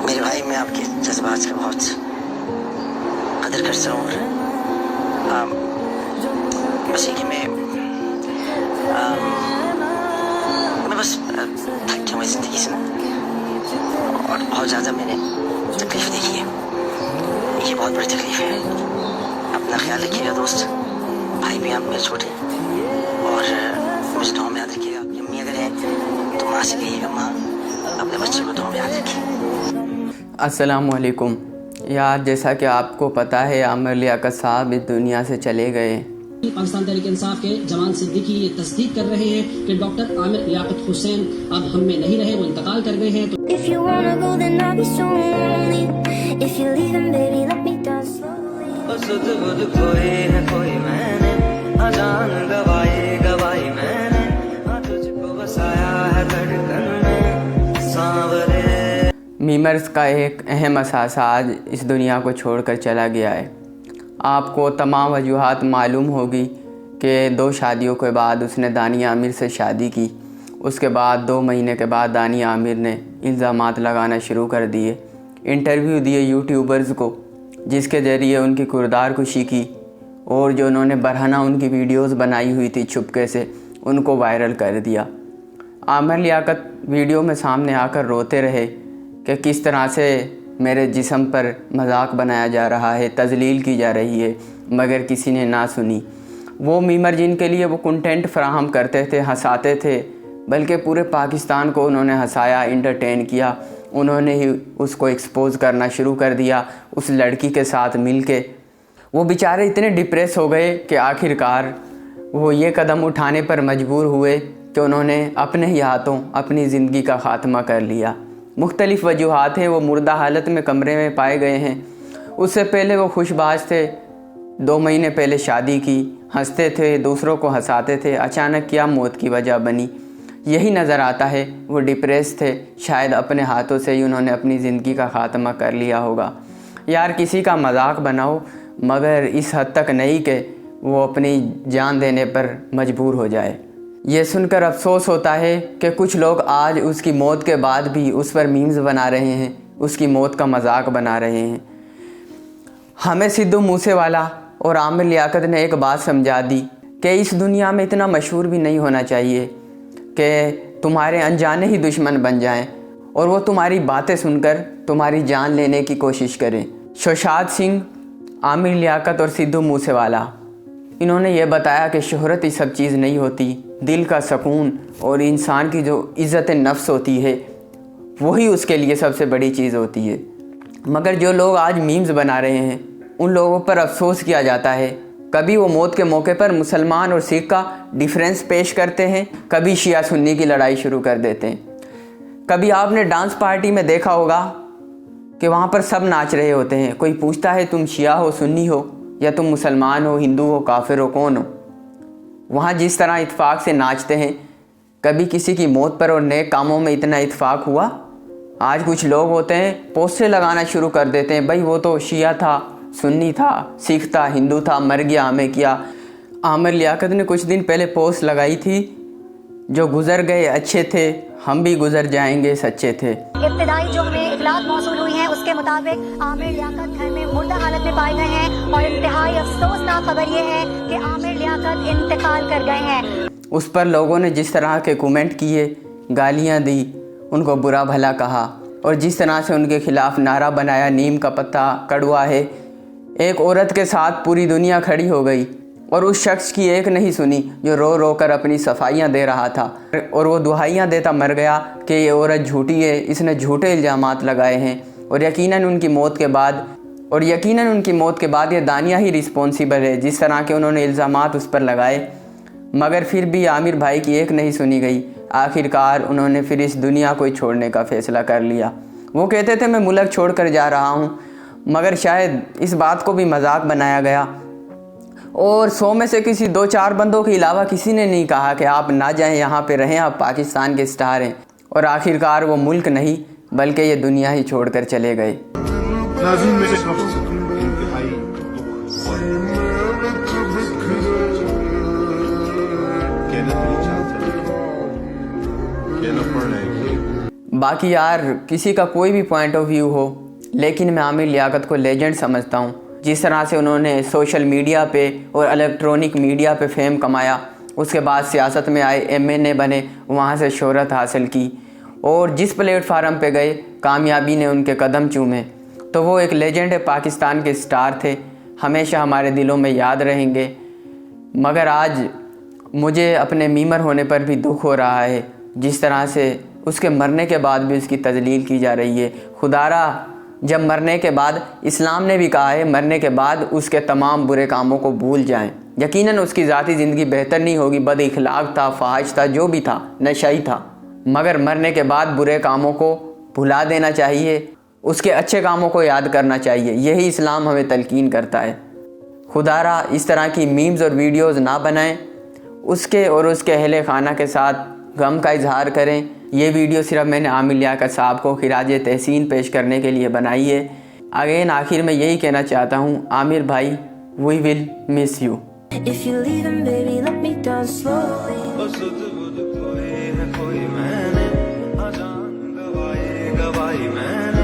मेरे भाई, मैं आपके जज्बात का बहुत कदर करता हूँ और बस ये कि मैं बस थक गया हूँ इस ज़िंदगी से और बहुत ज़्यादा मैंने तकलीफ़ देखी है। ये बहुत बड़ी तकलीफ़ है। अपना ख्याल रखिएगा दोस्त, भाई भी आप मेरे छोटे, और मुझे दुआ में याद रखिएगा। अम्मी अगर है तो माँ से कहिएगा, माँ अपने बच्चे को दुआ में याद रखिए। अस्सलाम वालेकुम यार, जैसा कि आपको पता है आमिर लियाकत साहब इस दुनिया से चले गए। पाकिस्तान तहरीक इंसाफ के जमान सिद्दीकी ये तस्दीक कर रहे हैं कि डॉक्टर आमिर लियाकत हुसैन अब हम में नहीं रहे, वो इंतकाल कर गए हैं। मीमर्स का एक अहम असासा आज इस दुनिया को छोड़कर चला गया है। आपको तमाम वजूहात मालूम होगी कि 2 शादियों के बाद उसने दानिया आमिर से शादी की। उसके बाद 2 महीने के बाद दानिया आमिर ने इल्ज़ामात लगाना शुरू कर दिए, इंटरव्यू दिए यूट्यूबर्स को, जिसके ज़रिए उनकी किरदार कुशी की, और जो उन्होंने बरहना उनकी वीडियोस बनाई हुई थी छुपके से, उनको वायरल कर दिया। आमिर लियाकत वीडियो में सामने आकर रोते रहे कि किस तरह से मेरे जिस्म पर मजाक बनाया जा रहा है, तजलील की जा रही है, मगर किसी ने ना सुनी। वो मीमर जिनके लिए वो कंटेंट फराहम करते थे, हंसाते थे, बल्कि पूरे पाकिस्तान को उन्होंने हंसाया, इंटरटेन किया, उन्होंने ही उसको एक्सपोज करना शुरू कर दिया उस लड़की के साथ मिल के। वो बेचारे इतने डिप्रेस हो गए कि आखिरकार वो ये कदम उठाने पर मजबूर हुए कि उन्होंने अपने ही हाथों अपनी ज़िंदगी का ख़ात्मा कर लिया। मुख्तलिफ़ वजूहात हैं, वो मुर्दा हालत में कमरे में पाए गए हैं। उससे पहले वो खुशबाज थे, 2 महीने पहले शादी की, हंसते थे, दूसरों को हंसाते थे। अचानक क्या मौत की वजह बनी, यही नज़र आता है। वो डिप्रेस थे, शायद अपने हाथों से ही उन्होंने अपनी ज़िंदगी का ख़ात्मा कर लिया होगा। यार, किसी का मजाक बनाओ, मगर इस हद तक नहीं कि वो अपनी जान देने पर मजबूर हो जाए। ये सुनकर अफसोस होता है कि कुछ लोग आज उसकी मौत के बाद भी उस पर मीम्स बना रहे हैं, उसकी मौत का मजाक बना रहे हैं। हमें सिद्धू मूसेवाला और आमिर लियाकत ने एक बात समझा दी कि इस दुनिया में इतना मशहूर भी नहीं होना चाहिए कि तुम्हारे अनजाने ही दुश्मन बन जाएं और वो तुम्हारी बातें सुनकर तुम्हारी जान लेने की कोशिश करें। शौशाद सिंह, आमिर लियाकत और सिद्धू मूसेवाला, इन्होंने ये बताया कि शोहरत ये सब चीज़ नहीं होती, दिल का सुकून और इंसान की जो इज़्ज़त नफ्स होती है वही उसके लिए सबसे बड़ी चीज़ होती है। मगर जो लोग आज मीम्स बना रहे हैं उन लोगों पर अफसोस किया जाता है। कभी वो मौत के मौके पर मुसलमान और सिख का डिफरेंस पेश करते हैं, कभी शिया सुन्नी की लड़ाई शुरू कर देते हैं। कभी आपने डांस पार्टी में देखा होगा कि वहाँ पर सब नाच रहे होते हैं, कोई पूछता है तुम शिया हो, सुन्नी हो, या तुम मुसलमान हो, हिंदू हो, काफिर हो, कौन हो। वहाँ जिस तरह इत्फाक से नाचते हैं, कभी किसी की मौत पर और नेक कामों में इतना इत्फाक हुआ। आज कुछ लोग होते हैं पोस्टर लगाना शुरू कर देते हैं, भाई वो तो शिया था, सुन्नी था, सिख था, हिंदू था, मर गया, हमें क्या। आमिर लियाकत ने कुछ दिन पहले पोस्ट लगाई थी, जो गुजर गए अच्छे थे, हम भी गुजर जाएंगे सच्चे थे। इब्तिदाई जो हमें इतलात मौसूल हुई है उसके मुताबिक आमिर लियाकत घर में मुर्दा हालत में पाए गए हैं और इंतहाई अफसोसनाक खबर ये है कि आमिर लियाकत इंतकाल कर गए हैं। उस पर लोगों ने जिस तरह के कमेंट किए, गालियां दी, उनको बुरा भला कहा और जिस तरह से उनके खिलाफ नारा बनाया, नीम का पत्ता कड़वा है। एक औरत के साथ पूरी दुनिया खड़ी हो गई और उस शख्स की एक नहीं सुनी जो रो रो कर अपनी सफाइयाँ दे रहा था, और वो दुहाइयाँ देता मर गया कि ये औरत झूठी है, इसने झूठे इल्ज़ामात लगाए हैं। और यकीनन उनकी मौत के बाद ये दानिया ही रिस्पॉन्सिबल है, जिस तरह के उन्होंने इल्ज़ामात उस पर लगाए। मगर फिर भी आमिर भाई की एक नहीं सुनी गई। आखिरकार उन्होंने फिर इस दुनिया को छोड़ने का फ़ैसला कर लिया। वो कहते थे मैं मुल्क छोड़ कर जा रहा हूँ, मगर शायद इस बात को भी मजाक बनाया गया और 100 में से किसी 2-4 बंदों के अलावा किसी ने नहीं कहा कि आप ना जाएं, यहाँ पे रहें, आप पाकिस्तान के स्टार हैं। और आखिरकार वो मुल्क नहीं बल्कि ये दुनिया ही छोड़कर चले गए। बाकी यार किसी का कोई भी पॉइंट ऑफ व्यू हो, लेकिन मैं आमिर लियाकत को लेजेंड समझता हूँ। जिस तरह से उन्होंने सोशल मीडिया पे और इलेक्ट्रॉनिक मीडिया पे फेम कमाया, उसके बाद सियासत में आए, MNA बने, वहाँ से शोहरत हासिल की और जिस प्लेटफार्म पे गए कामयाबी ने उनके कदम चूमे। तो वो एक लेजेंड है, पाकिस्तान के स्टार थे, हमेशा हमारे दिलों में याद रहेंगे। मगर आज मुझे अपने मीमर होने पर भी दुख हो रहा है, जिस तरह से उसके मरने के बाद भी उसकी तजलील की जा रही है। खुदारा, जब मरने के बाद, इस्लाम ने भी कहा है मरने के बाद उसके तमाम बुरे कामों को भूल जाएं। यकीनन उसकी ज़ाती ज़िंदगी बेहतर नहीं होगी, बद इखलाक था, फाहिश था, जो भी था, नशाई था, मगर मरने के बाद बुरे कामों को भुला देना चाहिए, उसके अच्छे कामों को याद करना चाहिए। यही इस्लाम हमें तलकीन करता है। खुदारा इस तरह की मीम्स और वीडियोस ना बनाएं, उसके और उसके अहले खाना के साथ गम का इजहार करें। ये वीडियो सिर्फ मैंने आमिर लियाकत साहब को खिराज तहसीन पेश करने के लिए बनाई है। अगेन आखिर में यही कहना चाहता हूँ, आमिर भाई, we will miss you. If you're leaving, baby, let me down slowly. कोई है कोई मैंने, अजान गवाई मैंने।